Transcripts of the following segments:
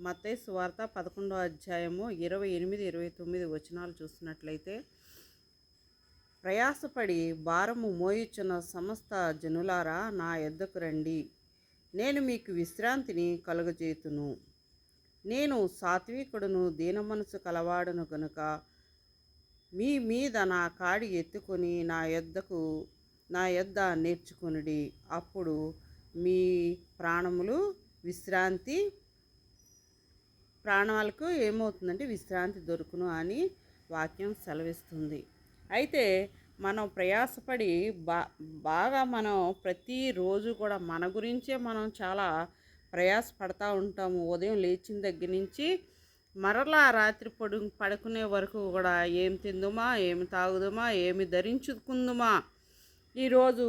మత్తయి సువార్త 11వ అధ్యాయము 28, 29 వచనాలు చూసినట్లయితే, ప్రయాసపడి భారము మోయుచున్న సమస్త జనులారా నా యొద్దకు రండి, నేను మీకు విశ్రాంతిని కలుగజేతును. నేను సాత్వికుడును దీనమనసు కలవాడును గనుక మీ మీద నా కాడి ఎత్తుకొని నా యొద్ద నేర్చుకొనుడి, అప్పుడు మీ ప్రాణాలకు ఏమవుతుందంటే విశ్రాంతి దొరుకును అని వాక్యం సెలవిస్తుంది. అయితే మనం ప్రయాసపడి బాగా మనం ప్రతిరోజు కూడా మన గురించే మనం చాలా ప్రయాసపడతా ఉంటాము. ఉదయం లేచిన దగ్గర నుంచి మరలా రాత్రి పడుకునే వరకు కూడా ఏమి తిందుమా, ఏమి తాగుదుమా, ఏమి ధరించుకుందుమా, ఈరోజు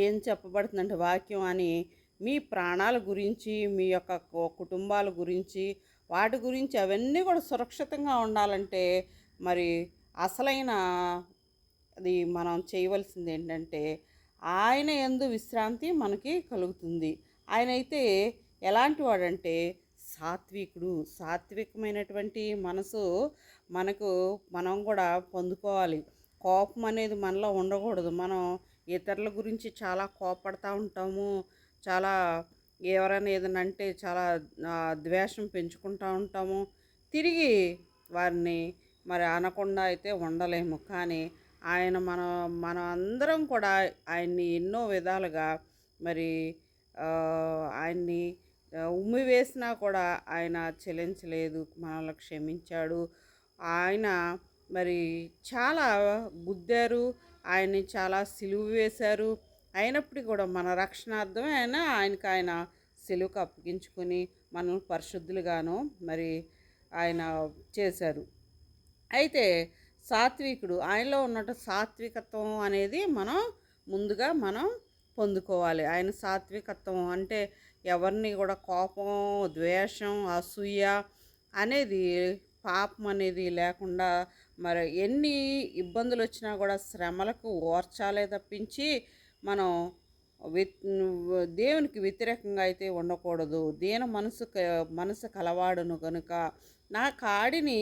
ఏం చెప్పబడుతుందంటే వాక్యం అని మీ ప్రాణాల గురించి, మీ యొక్క కుటుంబాల గురించి, వాటి గురించి అవన్నీ కూడా సురక్షితంగా ఉండాలంటే మరి అసలైన అది మనం చేయవలసింది ఏంటంటే ఆయన యందు విశ్రాంతి మనకి కలుగుతుంది. ఆయన అయితే ఎలాంటి వాడంటే సాత్వికమైనటువంటి మనసు మనం కూడా పొందుకోవాలి. కోపం అనేది మనలో ఉండకూడదు. మనం ఇతరుల గురించి చాలా కోపపడతా ఉంటాము. చాలా ఎవరైనా ఏదైనా అంటే చాలా ద్వేషం పెంచుకుంటూ ఉంటాము. తిరిగి వారిని మరి అనకుండా అయితే ఉండలేము. కానీ మనం అందరం కూడా ఆయన్ని ఎన్నో విధాలుగా మరి ఆయన్ని ఉమ్మివేసినా కూడా ఆయన చెలించలేదు, మనల్ని క్షమించాడు. ఆయన మరి చాలా గుద్దారు, ఆయన్ని చాలా సిలువ వేశారు. అయినప్పటికీ కూడా మన రక్షణార్థమే ఆయన సిలువకు అప్పగించుకొని మనల్ని పరిశుద్ధులుగాను మరి ఆయన చేశారు. అయితే సాత్వికుడు, ఆయనలో ఉన్నట్టు సాత్వికత్వం అనేది ముందుగా మనం పొందుకోవాలి. ఆయన సాత్వికత్వం అంటే ఎవరిని కూడా కోపం, ద్వేషం, అసూయ అనేది, పాపం అనేది లేకుండా మరి ఎన్ని ఇబ్బందులు వచ్చినా కూడా శ్రమలకు ఓర్చాలే తప్పించి మనం దేవునికి వ్యతిరేకంగా అయితే ఉండకూడదు. మనసు కలవాడును కనుక నా కాడిని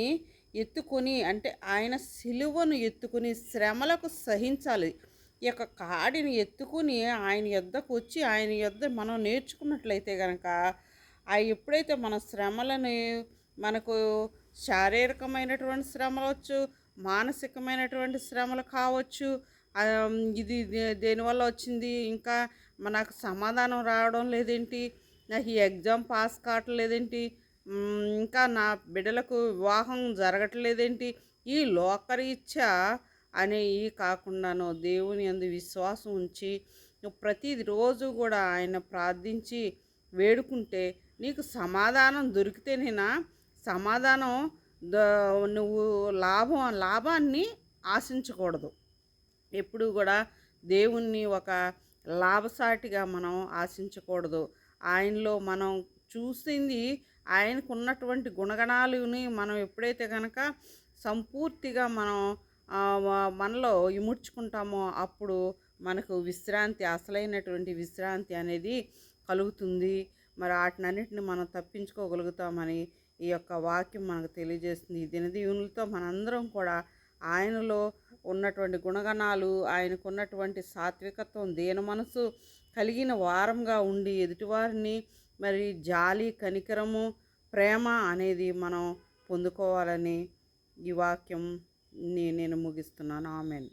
ఎత్తుకొని, అంటే ఆయన సిలువను ఎత్తుకుని శ్రమలకు సహించాలి. ఈ యొక్క కాడిని ఎత్తుకుని ఆయన యొద్దకు వచ్చి ఆయన యొద్ద మనం నేర్చుకున్నట్లయితే కనుక ఎప్పుడైతే మన శ్రమలను, మనకు శారీరకమైనటువంటి శ్రమలు వచ్చు, మానసికమైనటువంటి శ్రమలు కావచ్చు, ఇది దేనివల్ల వచ్చింది, ఇంకా నాకు సమాధానం రావడం లేదేంటి, నాకు ఈ ఎగ్జామ్ పాస్ కావట్లేదేంటి, ఇంకా నా బిడ్డలకు వివాహం జరగట్లేదేంటి, ఈ లోకరీత్యా అనేవి కాకుండాను దేవుని యందు విశ్వాసం ఉంచి ప్రతిరోజు కూడా ఆయన ప్రార్థించి వేడుకుంటే నీకు సమాధానం దొరికితేనేనా సమాధానం. నువ్వు లాభాన్ని ఆశించకూడదు. ఎప్పుడు కూడా దేవుణ్ణి ఒక లాభసాటిగా మనం ఆశించకూడదు. ఆయనలో మనం చూసింది, ఆయనకు ఉన్నటువంటి గుణగణాలని మనం ఎప్పుడైతే కనుక సంపూర్తిగా మనలో ఇముడ్చుకుంటామో అప్పుడు మనకు విశ్రాంతి, అసలైనటువంటి విశ్రాంతి అనేది కలుగుతుంది. మరి వాటినన్నిటిని మనం తప్పించుకోగలుగుతామని ఈ యొక్క వాక్యం మనకు తెలియజేస్తుంది. ఈ దినదీవులతో మనందరం కూడా ఆయనలో ఉన్నటువంటి గుణగణాలు, ఆయనకున్నటువంటి సాత్వికత్వం, దీన మనసు కలిగిన వారంగా ఉండి ఎదుటివారిని మరి జాలి, కనికరము, ప్రేమ అనేది మనం పొందుకోవాలని ఈ వాక్యం నేను ముగిస్తున్నాను. ఆమెన్.